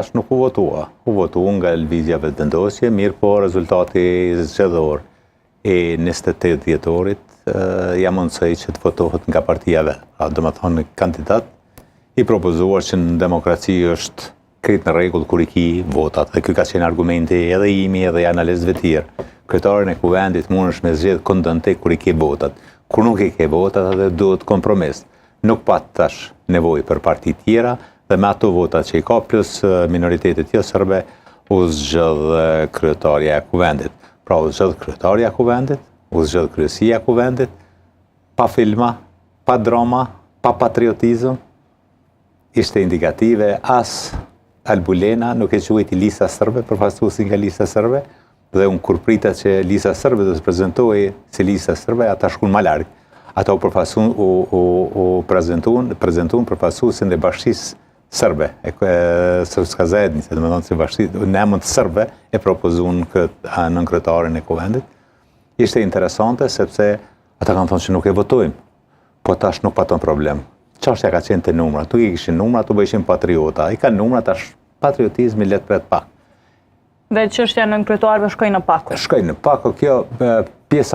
Tash nuk u votua nga lëvizja vetëvendosje, mirë po rezultati zgjedhor i 28 dhjetorit ja mundsoi që të votohet nga partia vet. Do të thonë kandidat i propozuar që në demokraci është krejt në rregull kur i ki votat, dhe ky ka qenë argumenti edhe imi edhe i analistëve të tjerë. Kryetarin e kuvendit mundesh me zgjedh kondante kur i ke votat. Kur nuk i ke votat, atë duhet kompromis. Nuk pat tash nevojë për parti tjera, dhe me ato votat që i ka plus minoritetet jo serbe, u zgjedh kryetarja e kuvendit. Pra u zgjedh kryetarja e kuvendit, u zgjedh kryesia e kuvendit, pa filma, pa drama, pa patriotizëm. Ishte indikative, as Albulena nuk e quajti lista serbe, përfaqësuesi nga lista serbe, dhe unë kur prita që lista serbe do të prezantohej si lista serbe, ata shkuan më larg. Ata u prezantuan përfaqësuesin e Bashkisë Serbe, Srpska zajednica, do të thonë se bashkësia në emër të serbe e propozuan nën kryetarin e kuvendit. Ishte interesante sepse ata kanë thonë që nuk e votojmë, po tash nuk paton problem. Çështja ka qenë te numrat, tu i kishin numrat, tu bëjshin patriota, i kanë numrat, tash patriotizmi let pret pak. Dhe çështja nën kryetarëve shkoi në pak. Shkoi në pak, kjo pjesa